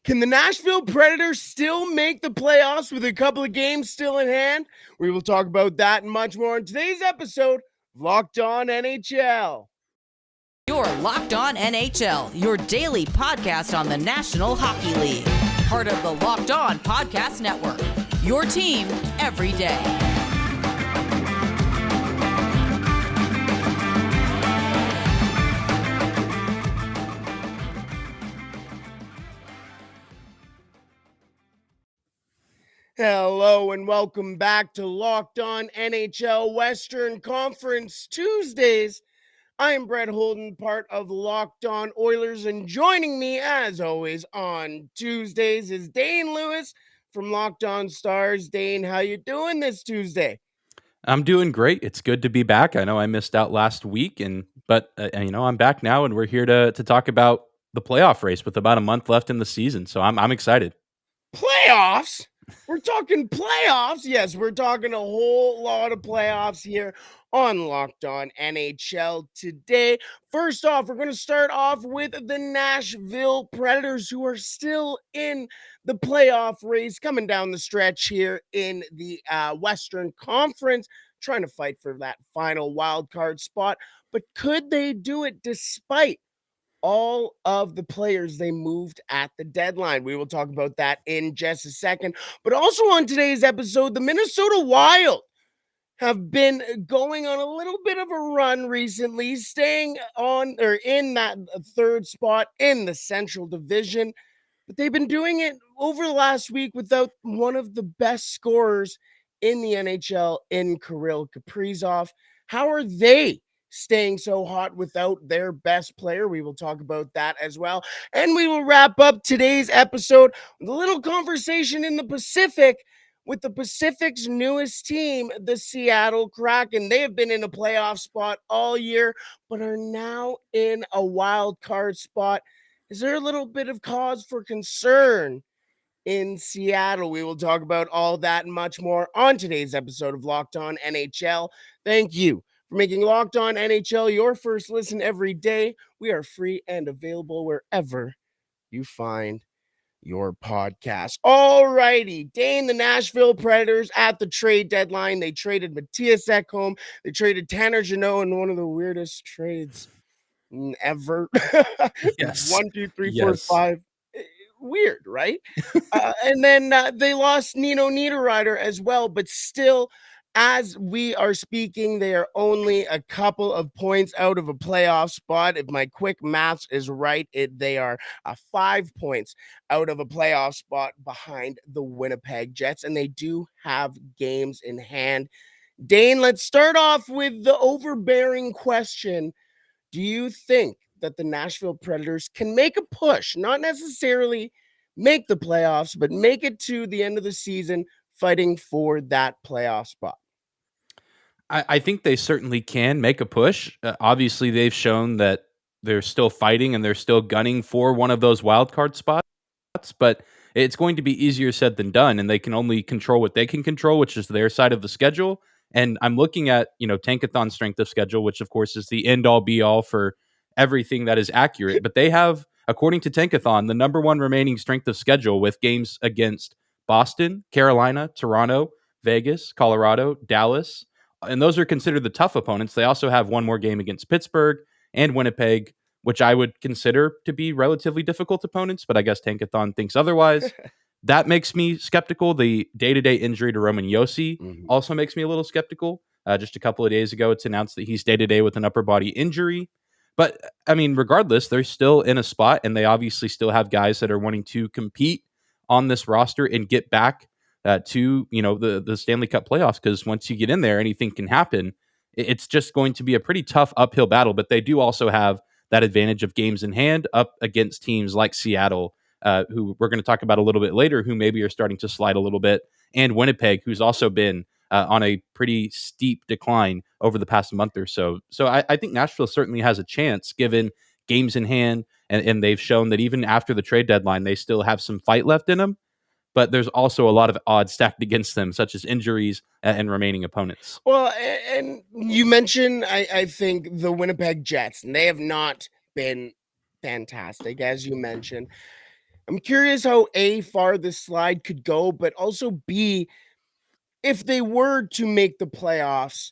Can the Nashville Predators still make the playoffs with a couple of games still in hand? We will talk about that and much more in today's episode of Locked On NHL. You're Locked On NHL, your daily podcast on the National Hockey League. Part of the Locked On Podcast Network, your team every day. Hello and welcome back to Locked On NHL Western Conference Tuesdays. I am Brett Holden, part of Locked On Oilers, and joining me as always on Tuesdays is Dane Lewis from Locked On Stars. Dane, how you doing this Tuesday? I'm doing great. It's good to be back. I know I missed out last week, but I'm back now, and we're here to talk about the playoff race with about a month left in the season. So I'm excited. Playoffs? We're talking playoffs. Yes, we're talking a whole lot of playoffs here on Locked On NHL today. First off, we're going to start off with the Nashville Predators, who are still in the playoff race, coming down the stretch here in the Western Conference, trying to fight for that final wild card spot. But could they do it despite all of the players they moved at the deadline? We will talk about that in just a second. But also on today's episode, the Minnesota Wild have been going on a little bit of a run recently, staying on or in that third spot in the Central Division. But they've been doing it over the last week without one of the best scorers in the NHL in Kirill Kaprizov. How are they staying so hot without their best player? We will talk about that as well. And we will wrap up today's episode with a little conversation in the Pacific with the Pacific's newest team, the Seattle Kraken. They have been in a playoff spot all year, but are now in a wild card spot. Is there a little bit of cause for concern in Seattle? We will talk about all that and much more on today's episode of Locked On NHL. Thank you for making Locked On NHL your first listen every day. We are free and available wherever you find your podcast. All righty. Dane, the Nashville Predators at the trade deadline. They traded Matthias Ekholm. They traded Tanner Jeannot in one of the weirdest trades ever. Yes. 1, 2, 3, 4, Yes. 5. Weird, right? And then they lost Nino Niederreiter as well, but still, as we are speaking, they are only a couple of points out of a playoff spot. If my quick maths is right, they are 5 points out of a playoff spot behind the Winnipeg Jets, and they do have games in hand. Dane, let's start off with the overbearing question. Do you think that the Nashville Predators can make a push, not necessarily make the playoffs, but make it to the end of the season fighting for that playoff spot? I think they certainly can make a push. Obviously, they've shown that they're still fighting and they're still gunning for one of those wild card spots, but it's going to be easier said than done, and they can only control what they can control, which is their side of the schedule. And I'm looking at, Tankathon's strength of schedule, which of course is the end all be all for everything that is accurate. But they have, according to Tankathon, the number one remaining strength of schedule with games against Boston, Carolina, Toronto, Vegas, Colorado, Dallas. And those are considered the tough opponents. They also have one more game against Pittsburgh and Winnipeg, which I would consider to be relatively difficult opponents, but I guess Tankathon thinks otherwise. That makes me skeptical. The day-to-day injury to Roman Josi also makes me a little skeptical. Just a couple of days ago, it's announced that he's day-to-day with an upper body injury. But, I mean, regardless, they're still in a spot, and they obviously still have guys that are wanting to compete on this roster and get back to the Stanley Cup playoffs, because once you get in there, anything can happen. It's just going to be a pretty tough uphill battle, but they do also have that advantage of games in hand up against teams like Seattle, who we're going to talk about a little bit later, who maybe are starting to slide a little bit, and Winnipeg, who's also been on a pretty steep decline over the past month or so. So I think Nashville certainly has a chance given games in hand, and they've shown that even after the trade deadline, they still have some fight left in them. But there's also a lot of odds stacked against them, such as injuries and remaining opponents. Well, and you mentioned, I think, the Winnipeg Jets, and they have not been fantastic, as you mentioned. I'm curious how A, far this slide could go, but also B, if they were to make the playoffs,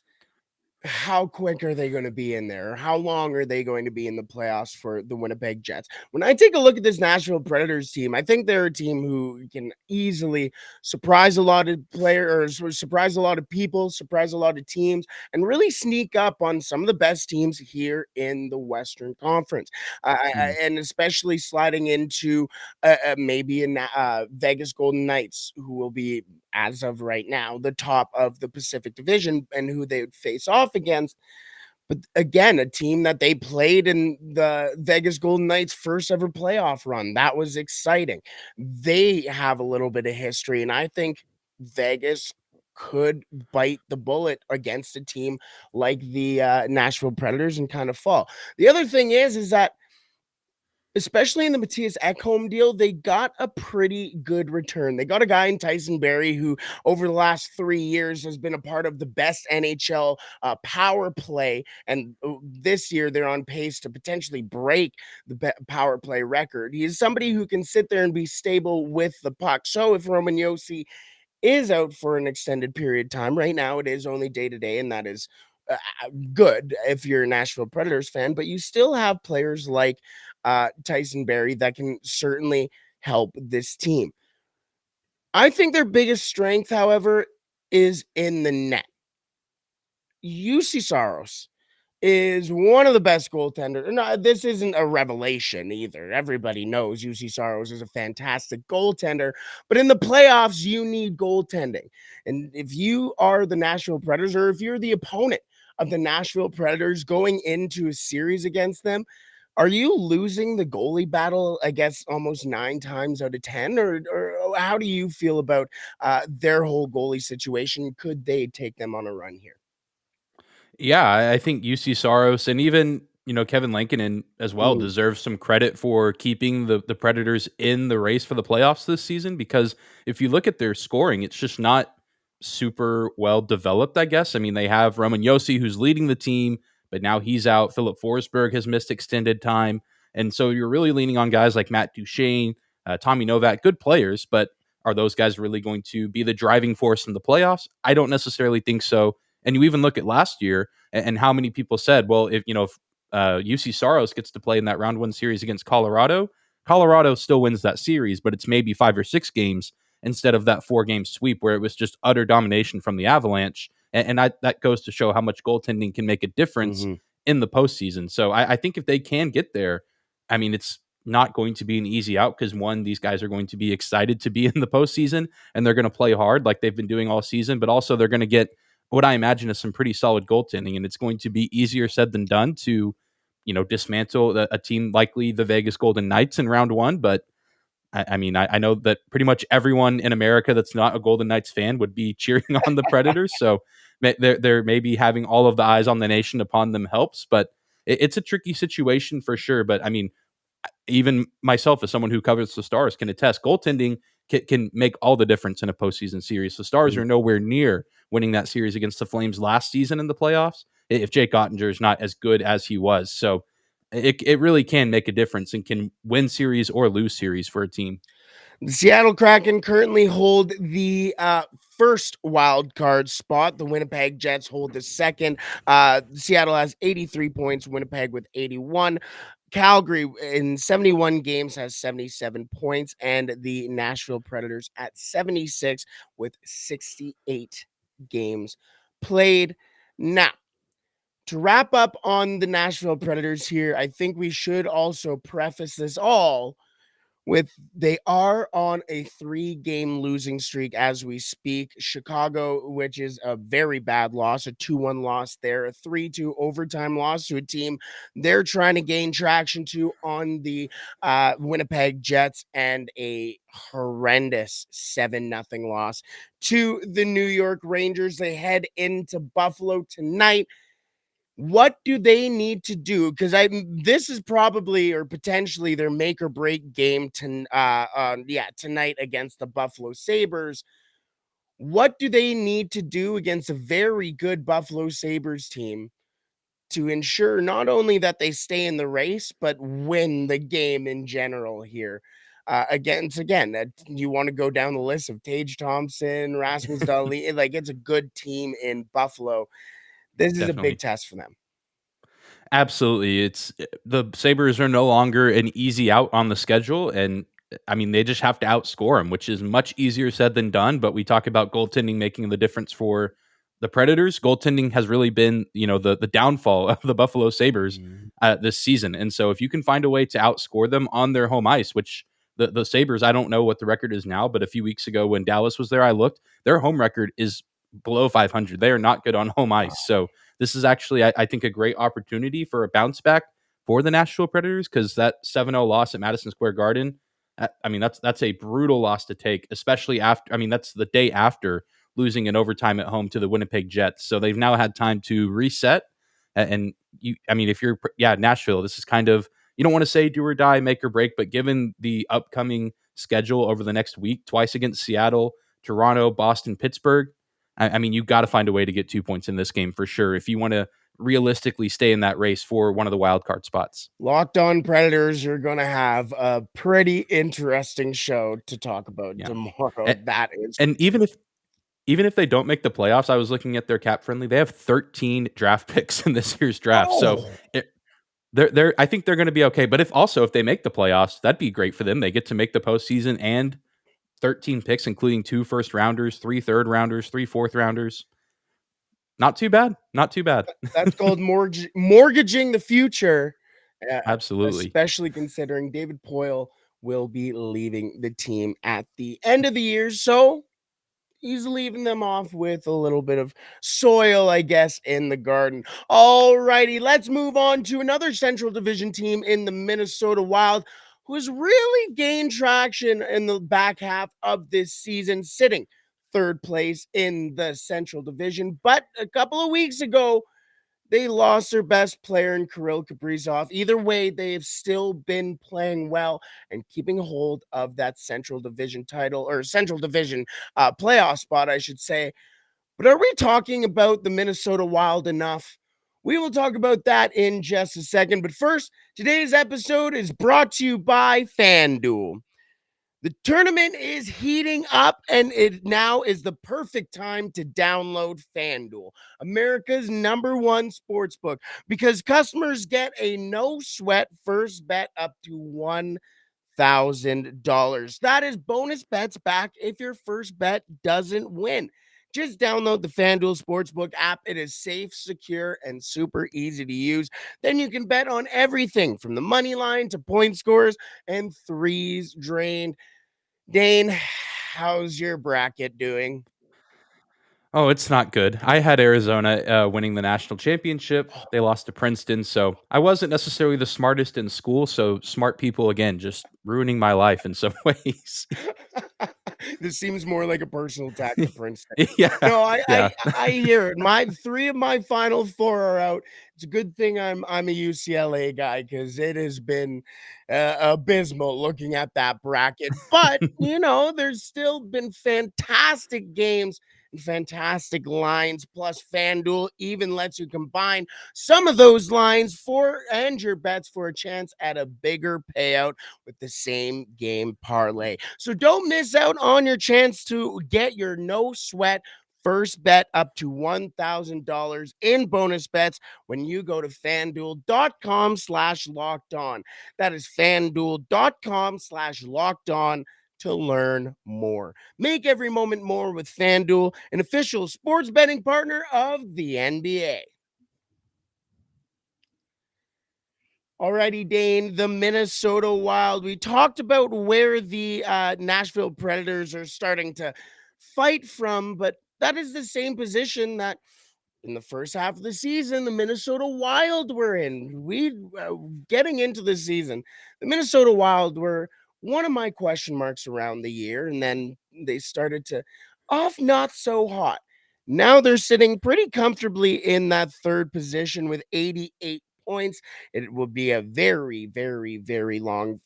how quick are they going to be in there? How long are they going to be in the playoffs for the Winnipeg Jets? When I take a look at this Nashville Predators team, I think they're a team who can easily surprise a lot of players, or surprise a lot of people, surprise a lot of teams, and really sneak up on some of the best teams here in the Western Conference. And especially sliding into maybe a Vegas Golden Knights, who will be, as of right now, the top of the Pacific Division and who they would face off against. But again, a team that they played in the Vegas Golden Knights' first ever playoff run. That was exciting. They have a little bit of history, and I think Vegas could bite the bullet against a team like the Nashville Predators and kind of fall. The other thing is that especially in the Matthias Ekholm deal, they got a pretty good return. They got a guy in Tyson Barrie who, over the last 3 years, has been a part of the best NHL power play, and this year they're on pace to potentially break the power play record. He is somebody who can sit there and be stable with the puck. So if Roman Josi is out for an extended period of time. Right now, it is only day to day, and that is good if you're a Nashville Predators fan, but you still have players like Tyson Barrie that can certainly help this team. I think their biggest strength, however, is in the net. UC Saros is one of the best goaltenders. No, this isn't a revelation either. Everybody knows UC Saros is a fantastic goaltender, but in the playoffs, you need goaltending. And if you are the Nashville Predators, or if you're the opponent of the Nashville Predators going into a series against them, are you losing the goalie battle, I guess, almost 9 times out of 10? Or how do you feel about their whole goalie situation? Could they take them on a run here? Yeah, I think UC Saros and even, Kevin Lankinen as well Mm, deserves some credit for keeping the Predators in the race for the playoffs this season, because if you look at their scoring, it's just not super well developed, I guess. I mean, they have Roman Josi who's leading the team, but now he's out. Philip Forsberg has missed extended time. And so you're really leaning on guys like Matt Duchene, Tommy Novak, good players, but are those guys really going to be the driving force in the playoffs? I don't necessarily think so. And you even look at last year, and how many people said, well, if UC Saros gets to play in that round one series against Colorado, Colorado still wins that series, but it's maybe 5 or 6 games instead of that 4 game sweep where it was just utter domination from the Avalanche. That goes to show how much goaltending can make a difference mhm. in the postseason. So I think if they can get there, I mean, it's not going to be an easy out because one, these guys are going to be excited to be in the postseason and they're going to play hard like they've been doing all season, but also they're going to get what I imagine is some pretty solid goaltending, and it's going to be easier said than done to, dismantle a team likely the Vegas Golden Knights in round one. But I know that pretty much everyone in America that's not a Golden Knights fan would be cheering on the Predators. So they're maybe having all of the eyes on the nation upon them helps, but it's a tricky situation for sure. But I mean, even myself as someone who covers the Stars can attest goaltending can make all the difference in a postseason series. The Stars are nowhere near winning that series against the Flames last season in the playoffs if Jake Ottinger is not as good as he was. So it really can make a difference and can win series or lose series for a team. The Seattle Kraken currently hold the first wild card spot. The Winnipeg Jets hold the second. Seattle has 83 points, Winnipeg with 81. Calgary in 71 games has 77 points, and the Nashville Predators at 76 with 68 games played. Now, to wrap up on the Nashville Predators here, I think we should also preface this all with they are on a 3-game losing streak as we speak. Chicago, which is a very bad loss, a 2-1 loss there, a 3-2 overtime loss to a team they're trying to gain traction to on the Winnipeg Jets, and a horrendous 7-0 loss to the New York Rangers. They head into Buffalo tonight. What do they need to do? Because this is probably or potentially their make or break game tonight against the Buffalo Sabres. What do they need to do against a very good Buffalo Sabres team to ensure not only that they stay in the race, but win the game in general here? again, that you want to go down the list of Tage Thompson, Rasmus Dahlin, like it's a good team in Buffalo. This is a big Definitely. test for them. Absolutely. The Sabres are no longer an easy out on the schedule, and I mean, they just have to outscore them, which is much easier said than done, but we talk about goaltending making the difference for the Predators. Goaltending has really been, the downfall of the Buffalo Sabres Mhm. this season, and so if you can find a way to outscore them on their home ice, which the Sabres, I don't know what the record is now, but a few weeks ago when Dallas was there, I looked, their home record is below 500. They are not good on home ice, so this is actually, I think, a great opportunity for a bounce back for the Nashville Predators because that 7-0 loss at Madison Square Garden, I mean, that's a brutal loss to take, especially after, I mean, that's the day after losing in overtime at home to the Winnipeg Jets. So they've now had time to reset. And I mean, if you're, yeah, Nashville, this is kind of, you don't want to say do or die, make or break, but given the upcoming schedule over the next week, twice against Seattle, Toronto, Boston, Pittsburgh, I mean, you've got to find a way to get 2 points in this game for sure if you want to realistically stay in that race for one of the wild card spots. Locked On Predators, you're going to have a pretty interesting show to talk about Yeah. tomorrow. And, That is and even if they don't make the playoffs, I was looking at their cap friendly. They have 13 draft picks in this year's draft. So oh, they're I think they're going to be okay. But if they make the playoffs, that'd be great for them. They get to make the postseason and 13 picks, including 2 first rounders, 3 third rounders, 3 fourth rounders. Not too bad. Not too bad. that's called mortgaging the future, Absolutely. especially considering David Poyle will be leaving the team at the end of the year. So he's leaving them off with a little bit of soil, I guess, in the garden. All righty, let's move on to another Central Division team in the Minnesota Wild, who has really gained traction in the back half of this season, sitting third place in the Central Division. But a couple of weeks ago, they lost their best player in Kirill Kaprizov. Either way, they have still been playing well and keeping hold of that Central Division title or Central Division playoff spot, I should say. But are we talking about the Minnesota Wild enough? We will talk about that in just a second. But first, today's episode is brought to you by FanDuel. The tournament is heating up, and it now is the perfect time to download FanDuel, America's #1 sportsbook, because customers get a no sweat first bet up to $1,000. That is bonus bets back if your first bet doesn't win. Just download the FanDuel Sportsbook app. It is safe, secure, and super easy to use. Then you can bet on everything from the money line to point scores and threes drained. Dane, how's your bracket doing? Oh, it's not good. I had Arizona winning the national championship. They lost to Princeton, so I wasn't necessarily the smartest in school. So smart people again, just ruining my life in some ways. This seems more like a personal attack to Princeton. Yeah, No, I, yeah. I I hear it. My three of my final four are out. It's a good thing I'm a UCLA guy because it has been abysmal looking at that bracket. But there's still been fantastic games and fantastic lines. Plus, FanDuel even lets you combine some of those lines for and your bets for a chance at a bigger payout with the same game parlay. So don't miss out on your chance to get your no sweat first bet up to $1,000 in bonus bets when you go to fanduel.com/locked on. That is fanduel.com/locked on to learn more. Make every moment more with FanDuel, an official sports betting partner of the NBA. Alrighty, Dane, the Minnesota Wild. We talked about where the Nashville Predators are starting to fight from, but that is the same position that in the first half of the season, the Minnesota Wild were in. Getting into the season, the Minnesota Wild were one of my question marks around the year, and then they started to off not so hot. Now they're sitting pretty comfortably in that third position with 88 points. It will be a very, very, very long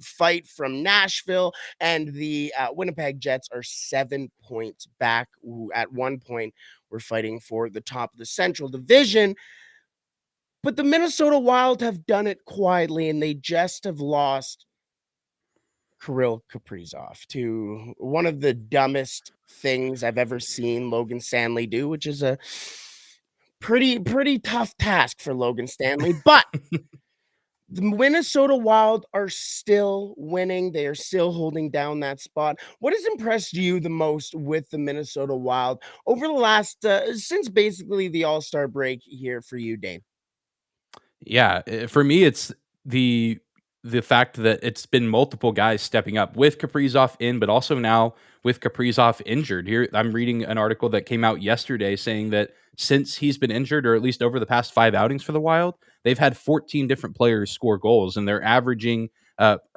fight from Nashville, and the Winnipeg Jets are 7 points back. At one point, we're fighting for the top of the Central Division. But the Minnesota Wild have done it quietly, and they just have lost Kirill Kaprizov to one of the dumbest things I've ever seen Logan Stanley do, which is a pretty tough task for Logan Stanley. But the Minnesota Wild are still winning. They are still holding down that spot. What has impressed you the most with the Minnesota Wild over the last since basically the All-Star break here for you, Dane? Yeah, for me, it's the the fact that it's been multiple guys stepping up with Kaprizov in, but also now with Kaprizov injured. Here, I'm reading an article that came out yesterday saying that since he's been injured, or at least over the past 5 outings for the Wild, they've had 14 different players score goals, and they're averaging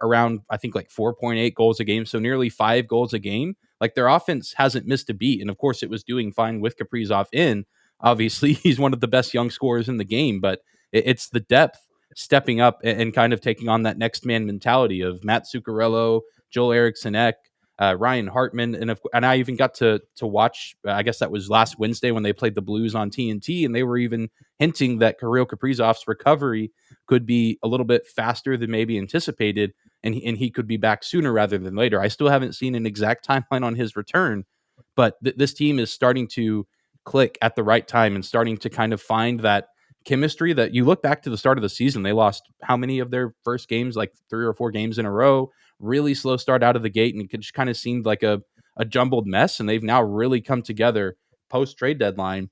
around, I think, like 4.8 goals a game, so nearly 5 goals a game. Like, their offense hasn't missed a beat, and of course, it was doing fine with Kaprizov in. Obviously, he's one of the best young scorers in the game, but it's the depth stepping up and kind of taking on that next man mentality of Matt Zuccarello, Joel Eriksson Ek, Ryan Hartman, and I even got to watch. I guess that was last Wednesday when they played the Blues on TNT, and they were even hinting that Kirill Kaprizov's recovery could be a little bit faster than maybe anticipated, and he could be back sooner rather than later. I still haven't seen an exact timeline on his return, but this team is starting to click at the right time and starting to kind of find that chemistry that you look back to the start of the season. They lost how many of their first games, like 3 or 4 games in a row, really slow start out of the gate, and it just kind of seemed like a jumbled mess. And they've now really come together post trade deadline,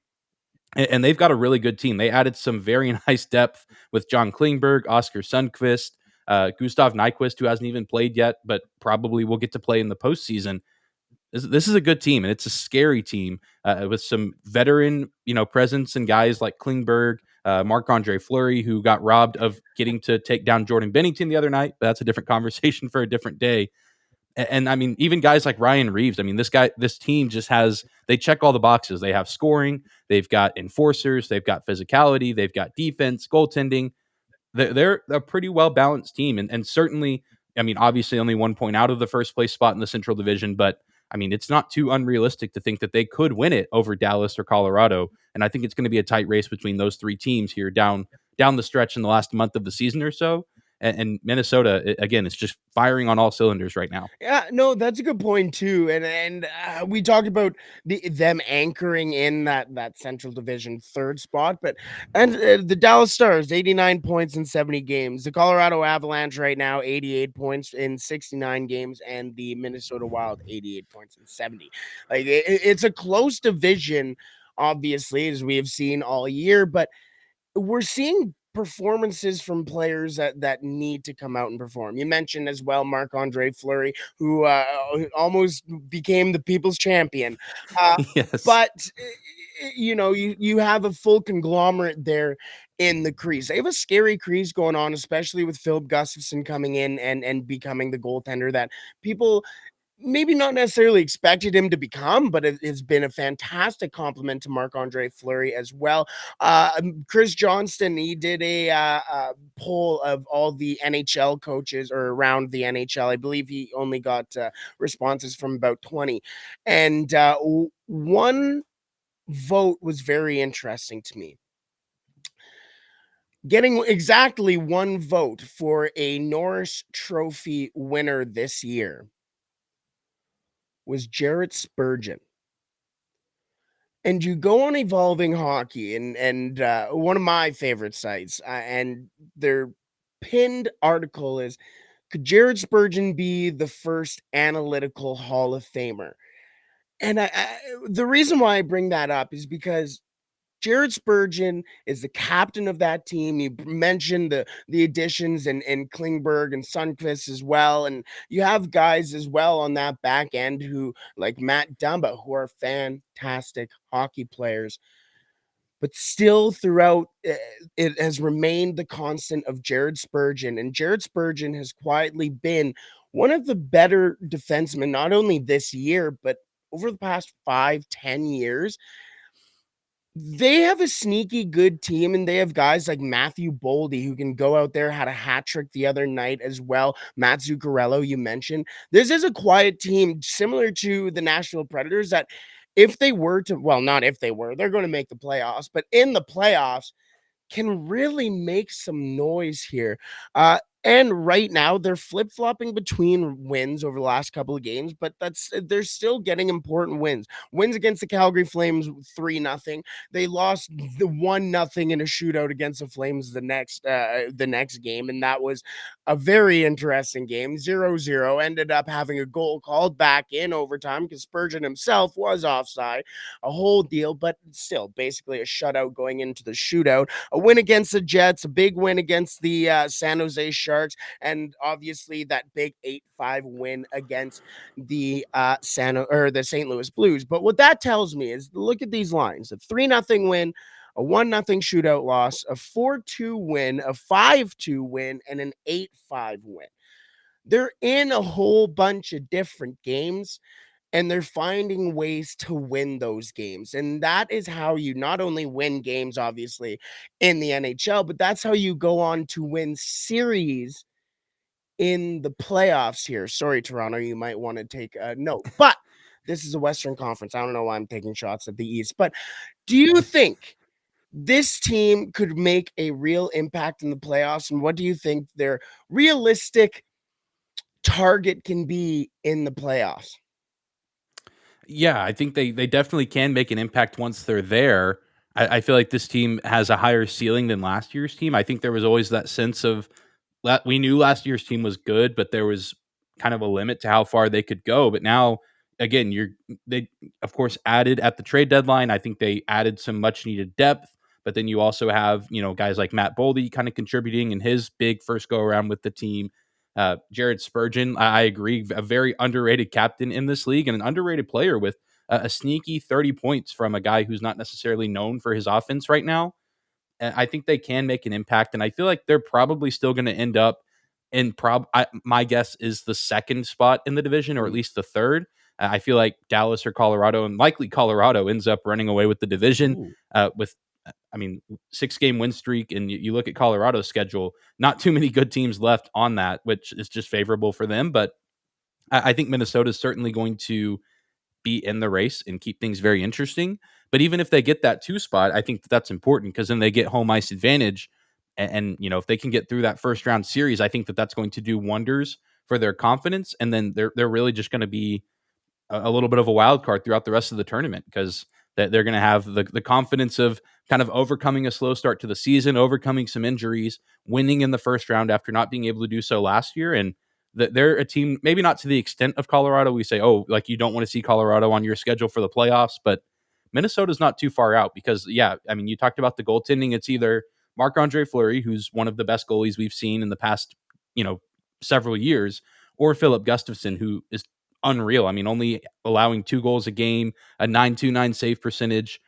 and they've got a really good team. They added some very nice depth with John Klingberg, Oscar Sundqvist, Gustav Nyquist, who hasn't even played yet, but probably will get to play in the postseason. This is a good team, and it's a scary team with some veteran, presence and guys like Klingberg, Marc-Andre Fleury, who got robbed of getting to take down Jordan Bennington the other night. But that's a different conversation for a different day. And I mean, even guys like Ryan Reeves. I mean, this team just they check all the boxes. They have scoring, they've got enforcers, they've got physicality, they've got defense, goaltending. They're a pretty well balanced team, and certainly, I mean, obviously only 1 point out of the first place spot in the Central Division, but I mean, it's not too unrealistic to think that they could win it over Dallas or Colorado, and I think it's going to be a tight race between those three teams here down the stretch in the last month of the season or so. And Minnesota, again, is just firing on all cylinders right now. Yeah, no, that's a good point too. We talked about them anchoring in that Central Division third spot, but the Dallas Stars 89 points in 70 games, the Colorado Avalanche right now 88 points in 69 games, and the Minnesota Wild 88 points in 70. Like it's a close division, obviously, as we have seen all year, but we're seeing performances from players that need to come out and perform. You mentioned as well Marc-Andre Fleury, who almost became the people's champion. Uh, Yes. but you have a full conglomerate there in the crease. They have a scary crease going on, especially with Philip Gustafson coming in and becoming the goaltender that people maybe not necessarily expected him to become, but it has been a fantastic compliment to Marc-Andre Fleury as well. Chris Johnston, he did a poll of all the NHL coaches or around the NHL. I believe he only got responses from about 20. And one vote was very interesting to me. Getting exactly one vote for a Norris Trophy winner this year was Jarrett Spurgeon. And you go on Evolving Hockey and one of my favorite sites, and their pinned article is, could Jared Spurgeon be the first analytical Hall of Famer? And the reason why I bring that up is because Jared Spurgeon is the captain of that team. You mentioned the additions and Klingberg and Sundqvist as well, and you have guys as well on that back end who, like Matt Dumba, who are fantastic hockey players. But still, throughout, it has remained the constant of Jared Spurgeon, and Jared Spurgeon has quietly been one of the better defensemen, not only this year but over the past 5-10 years. They have a sneaky good team, and they have guys like Matthew Boldy who can go out there, had a hat trick the other night as well. Matt Zuccarello, you mentioned. This is a quiet team similar to the Nashville Predators that if they were to, well, not if they were, they're going to make the playoffs, but in the playoffs can really make some noise here. And right now, they're flip-flopping between wins over the last couple of games, but they're still getting important wins. Wins against the Calgary Flames 3-0. They lost the 1-0 in a shootout against the Flames the next game, and that was a very interesting game. 0-0, ended up having a goal called back in overtime because Spurgeon himself was offside. A whole deal, but still basically a shutout going into the shootout. A win against the Jets, a big win against the San Jose Sharks, and obviously that big 8-5 win against the the St. Louis Blues. But what that tells me is look at these lines: a 3-0 win, a 1-0 shootout loss, a 4-2 win, a 5-2 win, and an 8-5 win. They're in a whole bunch of different games, and they're finding ways to win those games. And that is how you not only win games, obviously, in the NHL, but that's how you go on to win series in the playoffs here. Sorry, Toronto, you might want to take a note. But this is a Western Conference. I don't know why I'm taking shots at the East. But do you think this team could make a real impact in the playoffs? And what do you think their realistic target can be in the playoffs? Yeah, I think they definitely can make an impact once they're there. I feel like this team has a higher ceiling than last year's team. I think there was always that sense of we knew last year's team was good, but there was kind of a limit to how far they could go. But now, again, they of course added at the trade deadline. I think they added some much needed depth. But then you also have guys like Matt Boldy kind of contributing in his big first go around with the team. Jared Spurgeon, I agree, a very underrated captain in this league and an underrated player with a sneaky 30 points from a guy who's not necessarily known for his offense right now. I think they can make an impact, and I feel like they're probably still going to end up in my guess is the second spot in the division, or at least the third. I feel like Dallas or Colorado, and likely Colorado, ends up running away with the division Ooh. with. I mean, 6-game win streak, and you look at Colorado's schedule, not too many good teams left on that, which is just favorable for them. But I think Minnesota is certainly going to be in the race and keep things very interesting. But even if they get that 2 spot, I think that's important because then they get home ice advantage. And if they can get through that first round series, I think that's going to do wonders for their confidence. And then they're really just going to be a little bit of a wild card throughout the rest of the tournament because they're going to have the confidence of kind of overcoming a slow start to the season, overcoming some injuries, winning in the first round after not being able to do so last year. And they're a team, maybe not to the extent of Colorado. We say, oh, like you don't want to see Colorado on your schedule for the playoffs, but Minnesota's not too far out because, yeah, I mean, you talked about the goaltending. It's either Marc-Andre Fleury, who's one of the best goalies we've seen in the past, several years, or Philip Gustafson, who is unreal. I mean, only allowing 2 goals a game, a 9.29 save percentage.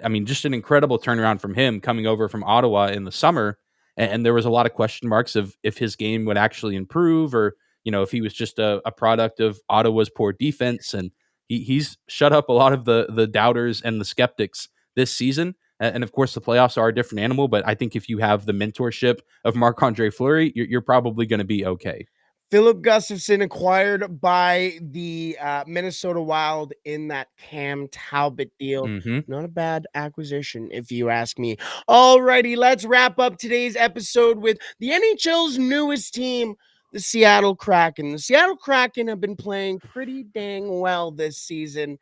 I mean, just an incredible turnaround from him coming over from Ottawa in the summer. And there was a lot of question marks of if his game would actually improve or, if he was just a product of Ottawa's poor defense. And he's shut up a lot of the doubters and the skeptics this season. And of course, the playoffs are a different animal. But I think if you have the mentorship of Marc-Andre Fleury, you're probably going to be okay. Philip Gustafson acquired by the Minnesota Wild in that Cam Talbot deal. Hmm. Not a bad acquisition, if you ask me. Alrighty, let's wrap up today's episode with the NHL's newest team, the Seattle Kraken. The Seattle Kraken have been playing pretty dang well this season.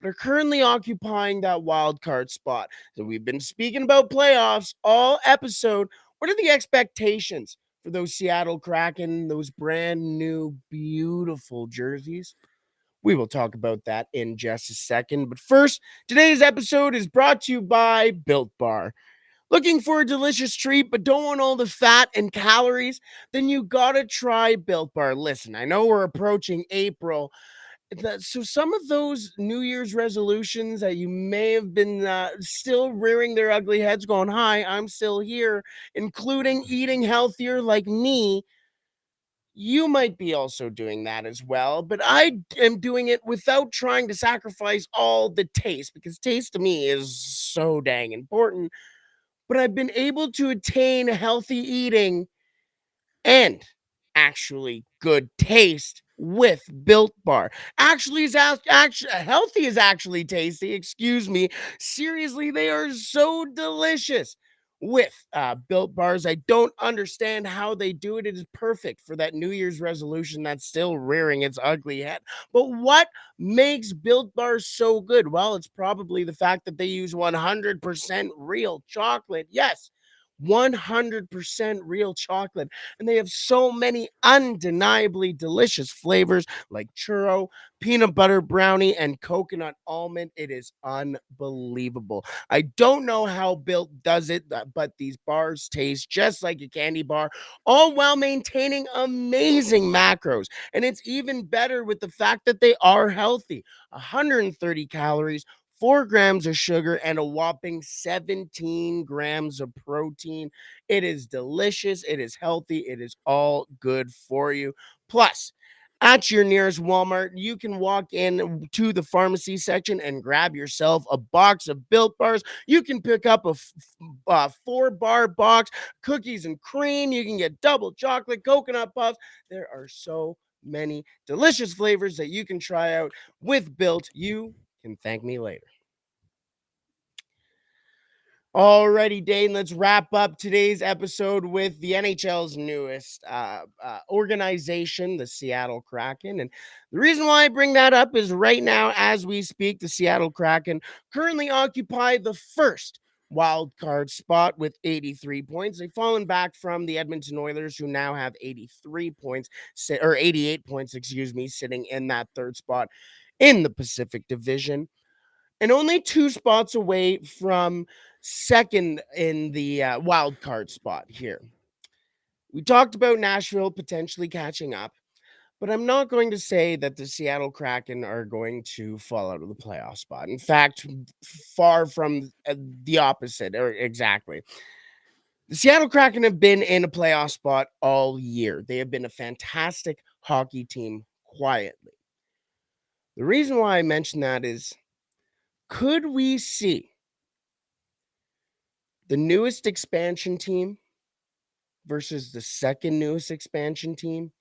They're currently occupying that wild card spot. So we've been speaking about playoffs all episode. What are the expectations for those Seattle Kraken, those brand new, beautiful jerseys? We will talk about that in just a second. But first, today's episode is brought to you by Built Bar. Looking for a delicious treat but don't want all the fat and calories? Then you gotta try Built Bar. Listen, I know we're approaching April, so some of those New Year's resolutions that you may have been still rearing their ugly heads going, hi, I'm still here, including eating healthier like me, you might be also doing that as well. But I am doing it without trying to sacrifice all the taste, because taste to me is so dang important. But I've been able to attain healthy eating and actually good taste with Built Bar. Actually, healthy is actually tasty. Excuse me. Seriously, they are so delicious. with Built Bars. I don't understand how they do it. It is perfect for that New Year's resolution that's still rearing its ugly head. But what makes Built Bars so good? Well, it's probably the fact that they use 100% real chocolate. Yes, 100% real chocolate. And they have so many undeniably delicious flavors like churro, peanut butter brownie, and coconut almond. It is unbelievable. I don't know how Built does it, but these bars taste just like a candy bar, all while maintaining amazing macros. And it's even better with the fact that they are healthy. 130 calories, 4 grams of sugar, and a whopping 17 grams of protein. It is delicious. It is healthy. It is all good for you. Plus, at your nearest Walmart, you can walk in to the pharmacy section and grab yourself a box of Built Bars. You can pick up a 4-bar box, cookies and cream. You can get double chocolate, coconut puffs. There are so many delicious flavors that you can try out with Built. You can thank me later. Alrighty, Dane, let's wrap up today's episode with the NHL's newest organization, the Seattle Kraken. And the reason why I bring that up is right now, as we speak, the Seattle Kraken currently occupy the first wild card spot with 83 points. They've fallen back from the Edmonton Oilers, who now have 83 points, or 88 points, excuse me, sitting in that third spot in the Pacific Division, and only 2 spots away from second in the wild card spot here. We talked about Nashville potentially catching up, but I'm not going to say that the Seattle Kraken are going to fall out of the playoff spot. In fact, far from the opposite, or exactly. The Seattle Kraken have been in a playoff spot all year. They have been a fantastic hockey team quietly. The reason why I mention that is, could we see the newest expansion team versus the second newest expansion team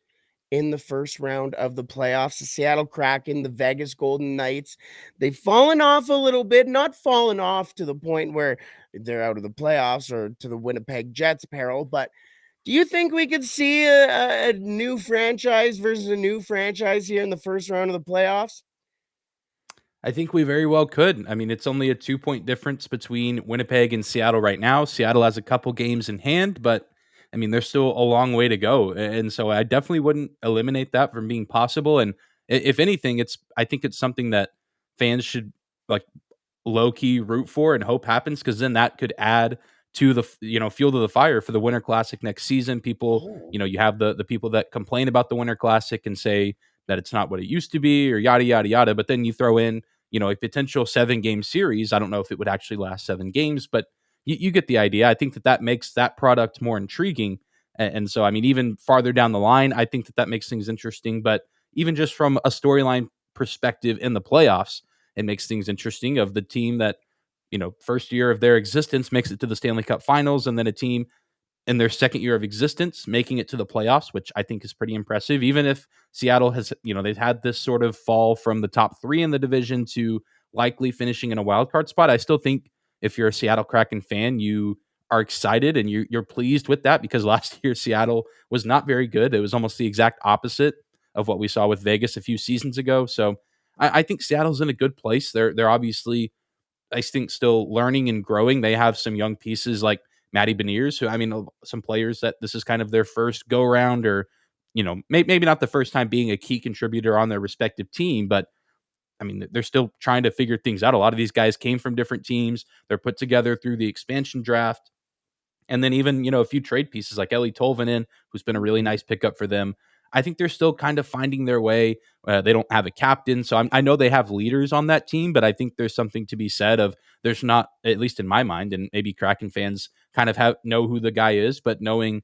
in the first round of the playoffs? The Seattle Kraken, the Vegas Golden Knights, they've fallen off a little bit, not fallen off to the point where they're out of the playoffs or to the Winnipeg Jets peril, but do you think we could see a new franchise versus a new franchise here in the first round of the playoffs? I think we very well could. I mean, it's only a 2-point difference between Winnipeg and Seattle right now. Seattle has a couple games in hand, but I mean, there's still a long way to go. And so I definitely wouldn't eliminate that from being possible. And if anything, I think it's something that fans should like low key root for and hope happens, because then that could add to the fuel to the fire for the Winter Classic next season. People, Oh, you have the people that complain about the Winter Classic and say that it's not what it used to be or yada yada yada. But then you throw in a potential 7-game series. I don't know if it would actually last 7 games, but you get the idea. I think that makes that product more intriguing. And so, I mean, even farther down the line, I think that makes things interesting. But even just from a storyline perspective in the playoffs, it makes things interesting of the team that, first year of their existence makes it to the Stanley Cup Finals, and then a team in their second year of existence making it to the playoffs, which I think is pretty impressive. Even if Seattle has, they've had this sort of fall from the top 3 in the division to likely finishing in a wild card spot, I still think if you're a Seattle Kraken fan, you are excited and you're pleased with that, because last year Seattle was not very good. It was almost the exact opposite of what we saw with Vegas a few seasons ago. So I think Seattle's in a good place. They're obviously, I think, still learning and growing. They have some young pieces like Matty Beniers, who, I mean, some players that this is kind of their first go round, or, maybe not the first time being a key contributor on their respective team, but I mean, they're still trying to figure things out. A lot of these guys came from different teams. They're put together through the expansion draft. And then even, a few trade pieces like Ellie Tolvanen, who's been a really nice pickup for them. I think they're still kind of finding their way. They don't have a captain. So I know they have leaders on that team, but I think there's something to be said of there's not, at least in my mind, and maybe Kraken fans kind of know who the guy is, but knowing,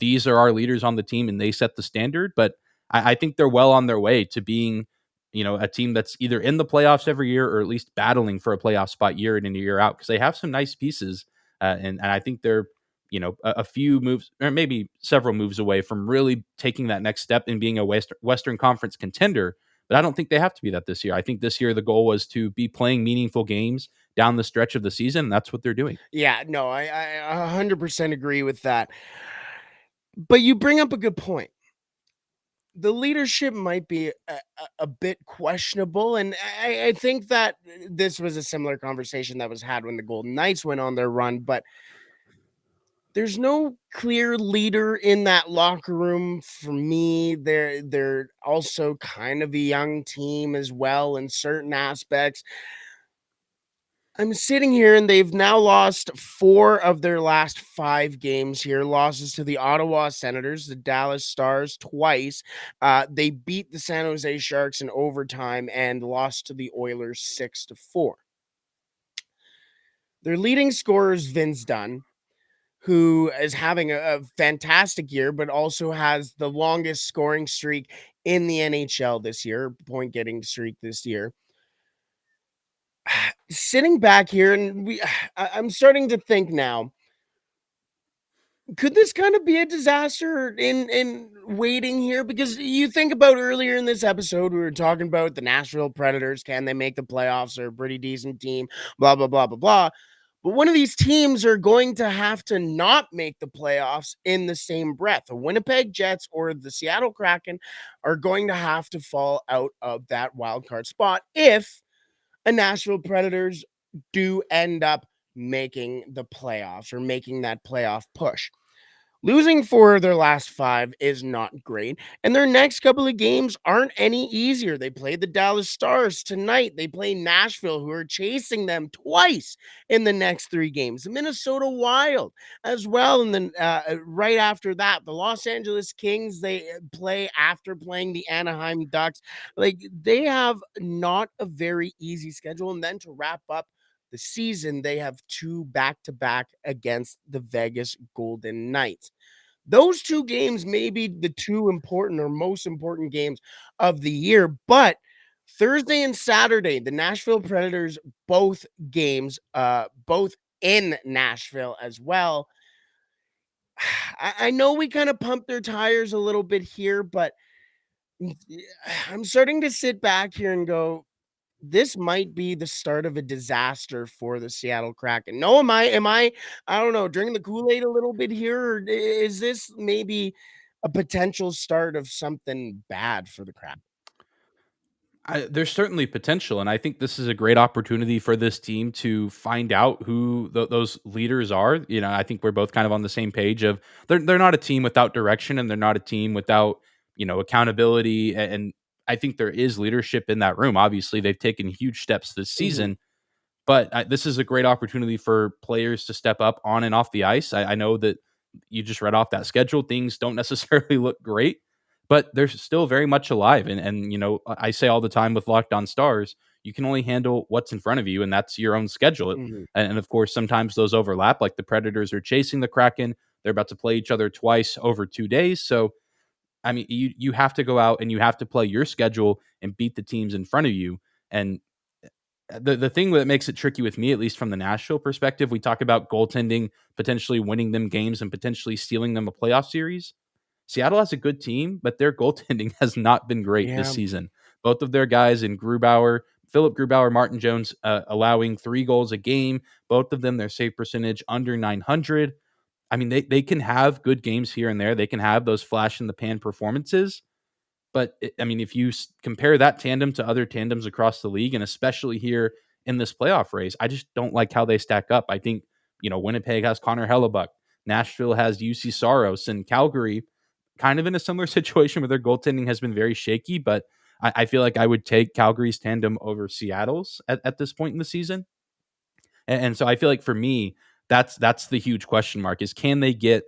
these are our leaders on the team and they set the standard. But I think they're well on their way to being, a team that's either in the playoffs every year or at least battling for a playoff spot year in and year out, because they have some nice pieces. And I think they're, a few moves or maybe several moves away from really taking that next step and being a Western Conference contender. But I don't think they have to be that this year. I think this year the goal was to be playing meaningful games down the stretch of the season. That's what they're doing. Yeah, no, I 100% agree with that. But you bring up a good point. The leadership might be a bit questionable, and I think that this was a similar conversation that was had when the Golden Knights went on their run, but there's no clear leader in that locker room for me. They're also kind of a young team as well in certain aspects. I'm sitting here and they've now lost 4 of their last 5 games here, losses to the Ottawa Senators, the Dallas Stars twice. They beat the San Jose Sharks in overtime and lost to the Oilers 6-4. Their leading scorer is Vince Dunn, who is having a fantastic year, but also has the longest scoring streak in the NHL this year, point getting streak this year. Sitting back here, and I'm starting to think now, could this kind of be a disaster in waiting here? Because you think about earlier in this episode, we were talking about the Nashville Predators. Can they make the playoffs? They're a pretty decent team, blah, blah, blah, blah, blah. But one of these teams are going to have to not make the playoffs in the same breath. The Winnipeg Jets or the Seattle Kraken are going to have to fall out of that wild card spot if a Nashville Predators do end up making the playoffs or making that playoff push. Losing 4 of their last 5 is not great, and their next couple of games aren't any easier. They play the Dallas Stars tonight. They play Nashville, who are chasing them twice in the next 3 games. The Minnesota Wild as well, and then right after that, the Los Angeles Kings, they play after playing the Anaheim Ducks. Like, they have not a very easy schedule, and then to wrap up the season, they have 2 back-to-back against the Vegas Golden Knights. Those 2 games may be the 2 important or most important games of the year, but Thursday and Saturday, the Nashville Predators, both games, both in Nashville as well. I know we kind of pumped their tires a little bit here, but I'm starting to sit back here and go, this might be the start of a disaster for the Seattle Kraken. No, I don't know, drinking the Kool-Aid a little bit here, or is this maybe a potential start of something bad for the Kraken? There's certainly potential, and I think this is a great opportunity for this team to find out who those leaders are. You know, I think we're both kind of on the same page of they're not a team without direction, and they're not a team without accountability. And I think there is leadership in that room. Obviously, they've taken huge steps this Mhm, season, but this is a great opportunity for players to step up on and off the ice. I know that you just read off that schedule. Things don't necessarily look great, but they're still very much alive. And I say all the time with Locked On Stars, you can only handle what's in front of you, and that's your own schedule. mhm, And of course, sometimes those overlap. Like the Predators are chasing the Kraken. They're about to play each other twice over 2 days. So I mean, you have to go out and you have to play your schedule and beat the teams in front of you. And the thing that makes it tricky with me, at least from the Nashville perspective, we talk about goaltending potentially winning them games and potentially stealing them a playoff series. Seattle has a good team, but their goaltending has not been great this yeah, season. Both of their guys in Philip Grubauer, Martin Jones, allowing 3 goals a game. Both of them, their save percentage under 900. I mean, they can have good games here and there. They can have those flash in the pan performances, but I mean, if you compare that tandem to other tandems across the league, and especially here in this playoff race, I just don't like how they stack up. I think, Winnipeg has Connor Hellebuck, Nashville has UC Saros, and Calgary kind of in a similar situation where their goaltending has been very shaky. But I feel like I would take Calgary's tandem over Seattle's at this point in the season. And so I feel like for me, that's the huge question mark is can they get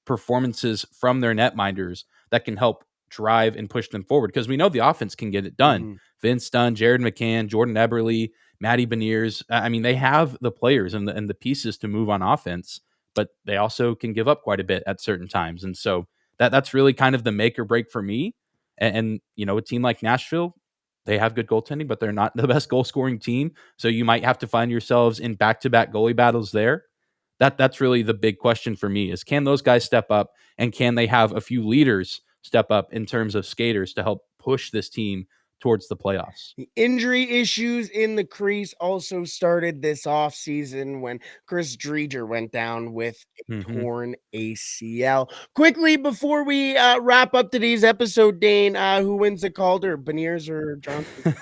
performances from their netminders that can help drive and push them forward because we know the offense can get it done. mhm. Vince Dunn, Jared McCann, Jordan Eberle, Matty Beniers. I mean, they have the players and the pieces to move on offense, but they also can give up quite a bit at certain times. And so that's really kind of the make or break for me. And a team like Nashville, they have good goaltending, but they're not the best goal scoring team. So you might have to find yourselves in back to back goalie battles there. That's really the big question for me is can those guys step up and can they have a few leaders step up in terms of skaters to help push this team towards the playoffs. The injury issues in the crease also started this offseason when Chris Driedger went down with a Mhm. torn ACL. Quickly, before we wrap up today's episode, Dane, who wins the Calder, Beniers or Johnson?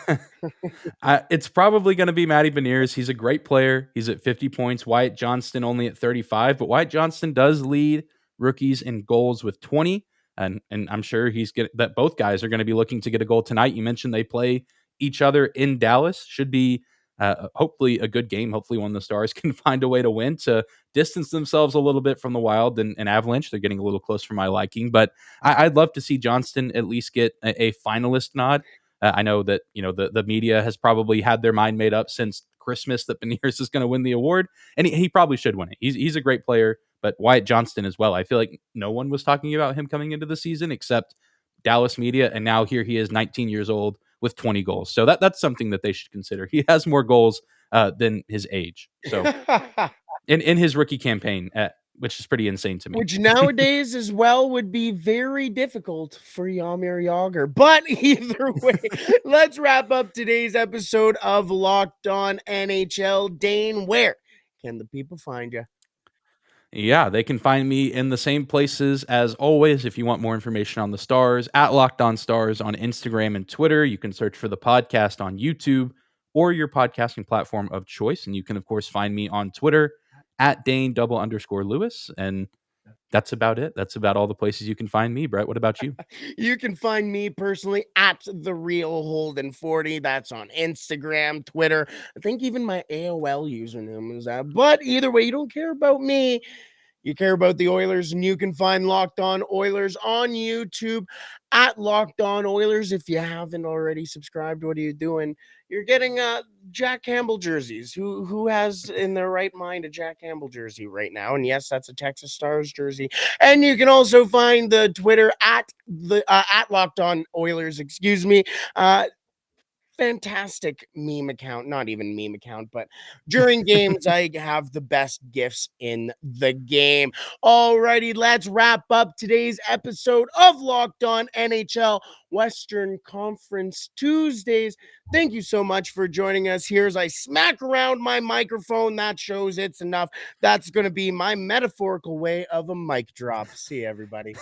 It's probably going to be Matty Beniers. He's a great player. He's at 50 points. Wyatt Johnston only at 35, but Wyatt Johnston does lead rookies in goals with 20, and I'm sure that both guys are going to be looking to get a goal tonight. You mentioned they play each other in Dallas. Should be hopefully a good game. Hopefully one of the Stars can find a way to win to distance themselves a little bit from the Wild and Avalanche. They're getting a little close for my liking, but I'd love to see Johnston at least get a finalist nod. I know that the media has probably had their mind made up since Christmas that Beniers is going to win the award, and he probably should win it. He's a great player, but Wyatt Johnston as well. I feel like no one was talking about him coming into the season except Dallas media, and now here he is, 19 years old with 20 goals. So that's something that they should consider. He has more goals than his age. So in his rookie campaign, which is pretty insane to me. Which nowadays as well would be very difficult for Jaromir Jagr. But either way, let's wrap up today's episode of Locked On NHL. Dane, where can the people find you? Yeah, they can find me in the same places as always. If you want more information on the Stars, at Locked On Stars on Instagram and Twitter. You can search for the podcast on YouTube or your podcasting platform of choice. And you can, of course, find me on Twitter at Dane_Lewis. And that's about it. That's about all the places you can find me. Brett, what about you? You can find me personally at The Real Holden 40. That's on Instagram, Twitter. I think even my AOL username is that. But either way, you don't care about me. You care about the Oilers, and you can find Locked On Oilers on YouTube at Locked On Oilers. If you haven't already subscribed, what are you doing? You're getting Jack Campbell jerseys. Who has in their right mind a Jack Campbell jersey right now? And yes, that's a Texas Stars jersey. And you can also find the Twitter at Locked On Oilers. Excuse me. Fantastic meme account, not even meme account, but during games I have the best gifts in the game. Alrighty, let's wrap up today's episode of Locked On NHL Western Conference Tuesdays. Thank you so much for joining us here as I smack around my microphone. That shows it's enough. That's going to be my metaphorical way of a mic drop. See you, everybody.